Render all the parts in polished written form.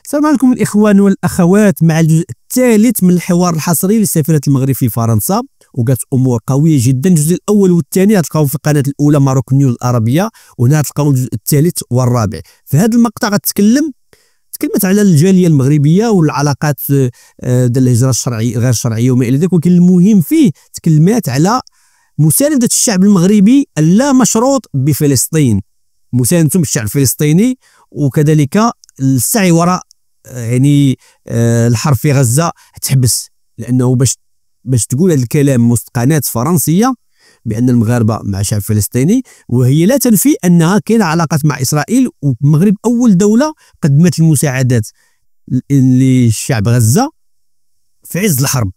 السلام عليكم الإخوان والأخوات، مع الجزء الثالث من الحوار الحصري لسفيرة المغرب في فرنسا، وقالت أمور قوية جدا. الجزء الأول والثاني غتلقاو في القناة الأولى ماروك نيوز العربية، وهنا غتلقاو الجزء الثالث والرابع. في هذا المقطع تكلمت على الجالية المغربية والعلاقات ديال الهجرة الشرعية غير الشرعية وما إلى ذلك، ولكن المهم فيه تكلمات على مساندة الشعب المغربي اللا مشروط بفلسطين، مساندة الشعب الفلسطيني، وكذلك السعي وراء الحرب في غزة تحبس، لأنه باش تقول هذا الكلام قناة فرنسية بأن المغاربة مع الشعب الفلسطيني، وهي لا تنفي أنها كاين علاقات مع إسرائيل، والمغرب أول دولة قدمت المساعدات للشعب غزة في عز الحرب.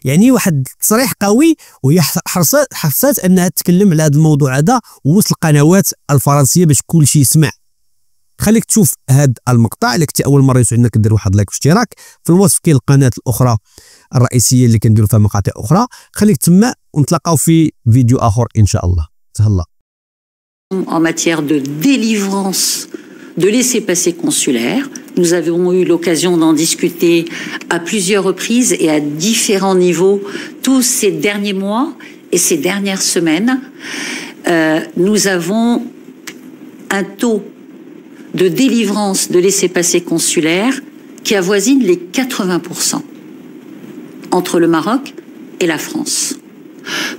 يعني واحد تصريح قوي، وهي حرصت أنها تتكلم على هذا الموضوع هذا وسط القنوات الفرنسية باش كل شيء يسمع. خليك تشوف هذا المقطع. إلا كنتي أول مرة يسعدنا كدير واحد لايك واشتراك. في الوصف كاين القناة الأخرى الرئيسية اللي كنديروا فيها مقاطع أخرى. خليك تما ونتلاقاو في فيديو آخر إن شاء الله. تهلا. En matière de délivrance de laissez-passer consulaires, nous avons eu l'occasion d'en discuter à plusieurs reprises et à différents niveaux tous ces derniers mois et ces dernières semaines. Nous avons un taux de délivrance de laissez-passer consulaires qui avoisine les 80% entre le Maroc et la France.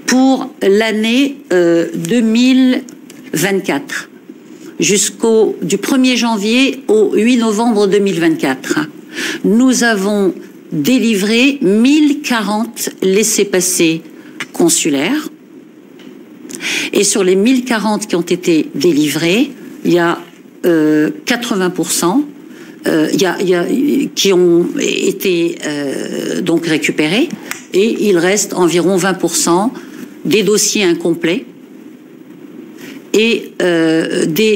Pour l'année 2024, du 1er janvier au 8 novembre 2024, nous avons délivré 1040 laissez-passer consulaires. Et sur les 1040 qui ont été délivrés, il y a 80% qui ont été donc récupérés, et il reste environ 20% des dossiers incomplets et des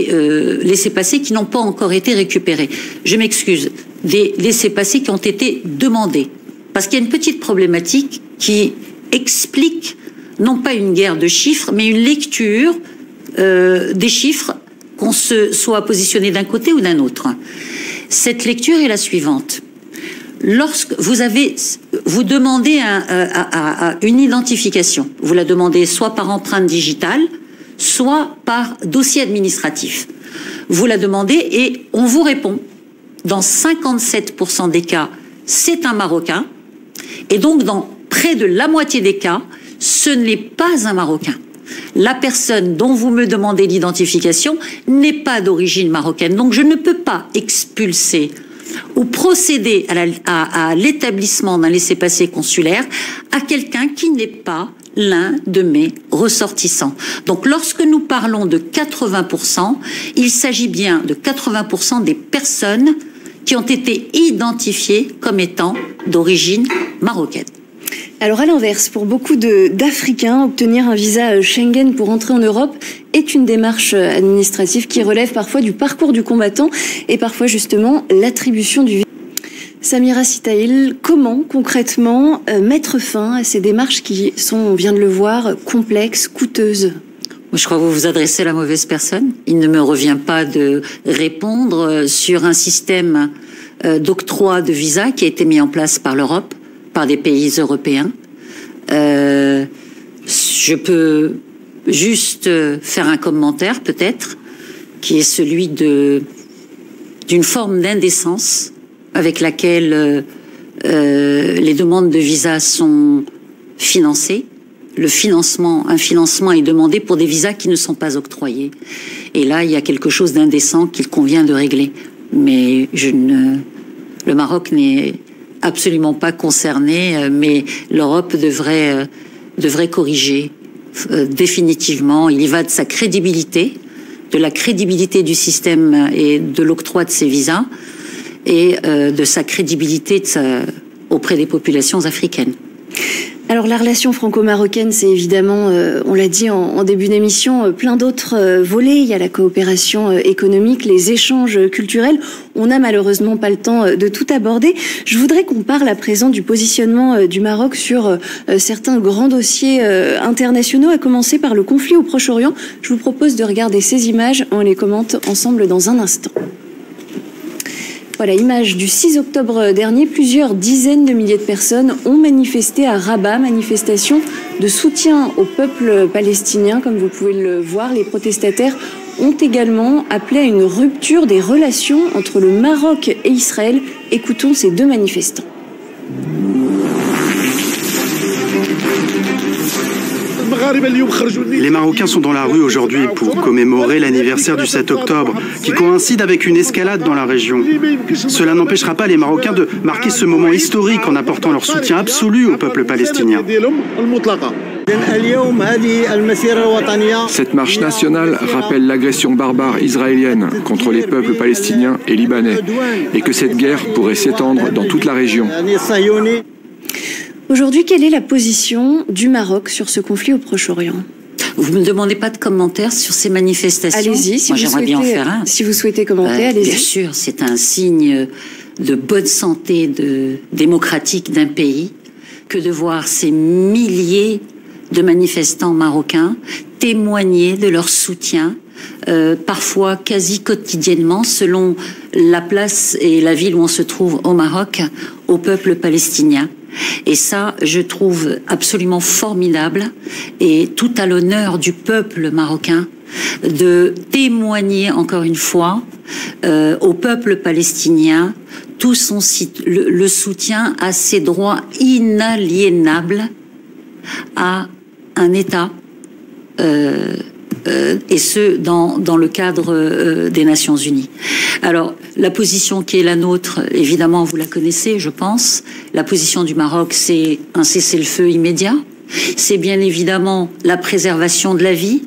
laissez-passer qui n'ont pas encore été récupérés. Je m'excuse, des laissez-passer qui ont été demandés. Parce qu'il y a une petite problématique qui explique non pas une guerre de chiffres, mais une lecture des chiffres, qu'on se soit positionné d'un côté ou d'un autre. Cette lecture est la suivante. Lorsque vous demandez une identification, vous la demandez soit par empreinte digitale, soit par dossier administratif. Vous la demandez et on vous répond. Dans 57% des cas, c'est un Marocain. Et donc, dans près de la moitié des cas, ce n'est pas un Marocain. La personne dont vous me demandez l'identification n'est pas d'origine marocaine. Donc, je ne peux pas expulser ou procéder à l'établissement d'un laissez-passer consulaire à quelqu'un qui n'est pas l'un de mes ressortissants. Donc, lorsque nous parlons de 80%, il s'agit bien de 80% des personnes qui ont été identifiées comme étant d'origine marocaine. Alors à l'inverse, pour beaucoup d'Africains, obtenir un visa Schengen pour entrer en Europe est une démarche administrative qui relève parfois du parcours du combattant et parfois justement l'attribution du visa. Samira Sitaïl, comment concrètement mettre fin à ces démarches qui sont, on vient de le voir, complexes, coûteuses ? Je crois que vous vous adressez à la mauvaise personne. Il ne me revient pas de répondre sur un système d'octroi de visa qui a été mis en place par l'Europe, par des pays européens. Je peux juste faire un commentaire peut-être, qui est celui d'une forme d'indécence avec laquelle les demandes de visa sont financées. Un financement est demandé pour des visas qui ne sont pas octroyés. Et là, il y a quelque chose d'indécent qu'il convient de régler. Mais le Maroc n'est absolument pas concerné, mais l'Europe devrait corriger définitivement. Il y va de sa crédibilité, de la crédibilité du système et de l'octroi de ces visas, et de sa crédibilité auprès des populations africaines. Alors la relation franco-marocaine, c'est évidemment, on l'a dit en début d'émission, plein d'autres volets. Il y a la coopération économique, les échanges culturels. On n'a malheureusement pas le temps de tout aborder. Je voudrais qu'on parle à présent du positionnement du Maroc sur certains grands dossiers internationaux, à commencer par le conflit au Proche-Orient. Je vous propose de regarder ces images, on les commente ensemble dans un instant. Voilà, image du 6 octobre dernier, plusieurs dizaines de milliers de personnes ont manifesté à Rabat, manifestation de soutien au peuple palestinien. Comme vous pouvez le voir, les protestataires ont également appelé à une rupture des relations entre le Maroc et Israël. Écoutons ces deux manifestants. Les Marocains sont dans la rue aujourd'hui pour commémorer l'anniversaire du 7 octobre, qui coïncide avec une escalade dans la région. Cela n'empêchera pas les Marocains de marquer ce moment historique en apportant leur soutien absolu au peuple palestinien. Cette marche nationale rappelle l'agression barbare israélienne contre les peuples palestiniens et libanais, et que cette guerre pourrait s'étendre dans toute la région. Aujourd'hui, quelle est la position du Maroc sur ce conflit au Proche-Orient? Vous ne me demandez pas de commentaires sur ces manifestations? Allez-y, si, bien en faire un. Si vous souhaitez commenter, allez-y. Bien sûr, c'est un signe de bonne santé démocratique d'un pays que de voir ces milliers de manifestants marocains témoigner de leur soutien, parfois quasi quotidiennement, selon la place et la ville où on se trouve au Maroc, au peuple palestinien. Et ça, je trouve absolument formidable et tout à l'honneur du peuple marocain de témoigner encore une fois au peuple palestinien tout le soutien à ses droits inaliénables à un État, et ce, dans le cadre des Nations Unies. Alors, la position qui est la nôtre, évidemment, vous la connaissez, je pense. La position du Maroc, c'est un cessez-le-feu immédiat. C'est bien évidemment la préservation de la vie,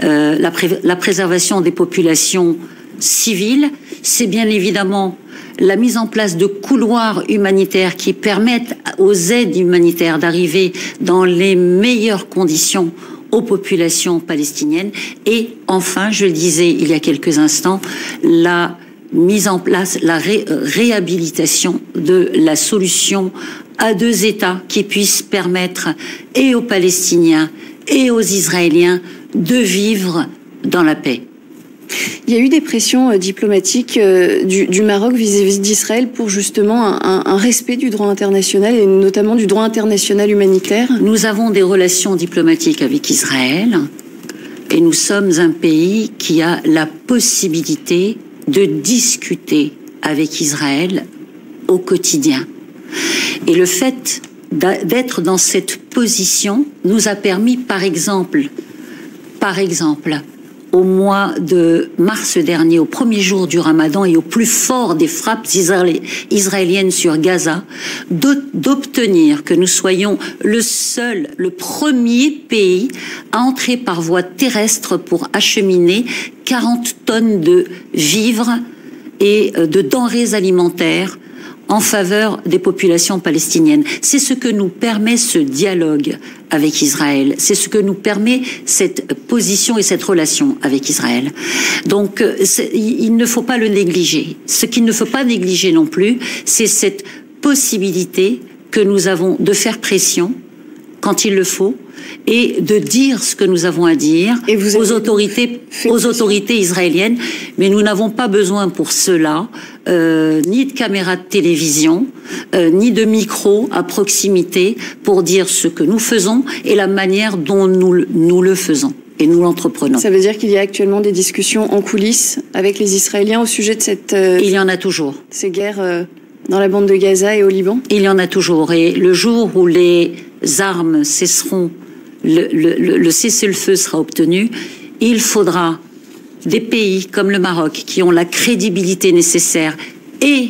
la préservation des populations civiles. C'est bien évidemment la mise en place de couloirs humanitaires qui permettent aux aides humanitaires d'arriver dans les meilleures conditions aux populations palestiniennes. Et enfin, je le disais il y a quelques instants, la mise en place, la réhabilitation de la solution à deux États qui puissent permettre et aux Palestiniens et aux Israéliens de vivre dans la paix. Il y a eu des pressions diplomatiques du Maroc vis-à-vis d'Israël pour justement un respect du droit international et notamment du droit international humanitaire. Nous avons des relations diplomatiques avec Israël et nous sommes un pays qui a la possibilité de discuter avec Israël au quotidien. Et le fait d'être dans cette position nous a permis, par exemple, au mois de mars dernier, au premier jour du Ramadan et au plus fort des frappes israéliennes sur Gaza, d'obtenir que nous soyons le premier pays à entrer par voie terrestre pour acheminer 40 tonnes de vivres et de denrées alimentaires en faveur des populations palestiniennes. C'est ce que nous permet ce dialogue avec Israël. C'est ce que nous permet cette position et cette relation avec Israël. Donc, il ne faut pas le négliger. Ce qu'il ne faut pas négliger non plus, c'est cette possibilité que nous avons de faire pression quand il le faut et de dire ce que nous avons à dire aux autorités israéliennes. Mais nous n'avons pas besoin pour cela ni de caméras de télévision, ni de micros à proximité pour dire ce que nous faisons et la manière dont nous le faisons. Et nous l'entreprenons. Ça veut dire qu'il y a actuellement des discussions en coulisses avec les Israéliens au sujet de cette... Il y en a toujours. Ces guerres dans la bande de Gaza et au Liban? Il y en a toujours. Et le jour où les armes cesseront, le cessez-le-feu sera obtenu, il faudra des pays comme le Maroc qui ont la crédibilité nécessaire et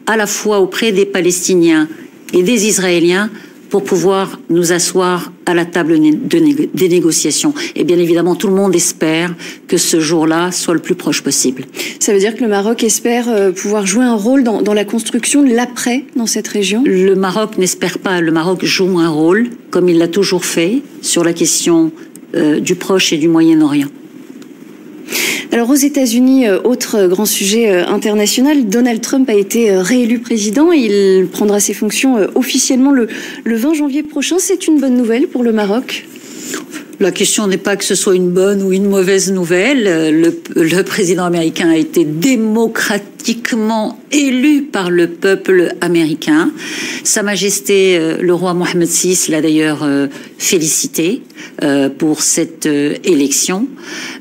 à la fois auprès des Palestiniens et des Israéliens pour pouvoir nous asseoir à la table des négociations. Et bien évidemment, tout le monde espère que ce jour-là soit le plus proche possible. Ça veut dire que le Maroc espère pouvoir jouer un rôle dans la construction de l'après dans cette région? Le Maroc n'espère pas. Le Maroc joue un rôle, comme il l'a toujours fait, sur la question du Proche et du Moyen-Orient. Alors aux États-Unis, autre grand sujet international, Donald Trump a été réélu président. Il prendra ses fonctions officiellement le 20 janvier prochain. C'est une bonne nouvelle pour le Maroc? La question n'est pas que ce soit une bonne ou une mauvaise nouvelle. Le président américain a été démocratique démocratiquement élu par le peuple américain. Sa Majesté le roi Mohammed VI l'a d'ailleurs félicité pour cette élection.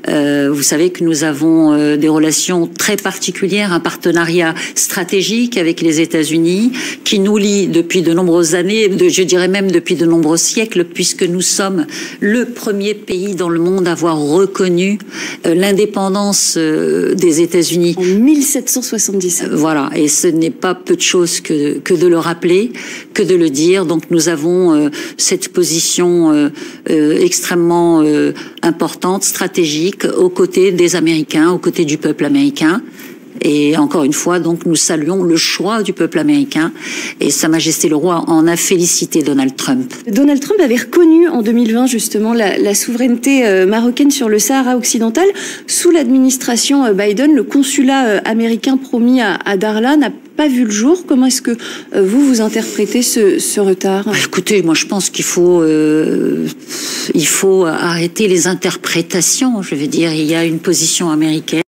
Vous savez que nous avons des relations très particulières, un partenariat stratégique avec les États-Unis qui nous lie depuis de nombreuses années, je dirais même depuis de nombreux siècles, puisque nous sommes le premier pays dans le monde à avoir reconnu l'indépendance des États-Unis. En 1777. Voilà, et ce n'est pas peu de choses que de le rappeler, que de le dire. Donc nous avons cette position extrêmement importante, stratégique, aux côtés des Américains, aux côtés du peuple américain. Et encore une fois, donc, nous saluons le choix du peuple américain et Sa Majesté le Roi en a félicité Donald Trump. Donald Trump avait reconnu en 2020 justement la souveraineté marocaine sur le Sahara occidental. Sous l'administration Biden, le consulat américain promis à Darla n'a pas vu le jour. Comment est-ce que vous interprétez ce retard? Écoutez, moi je pense qu'il faut arrêter les interprétations. Je veux dire, il y a une position américaine.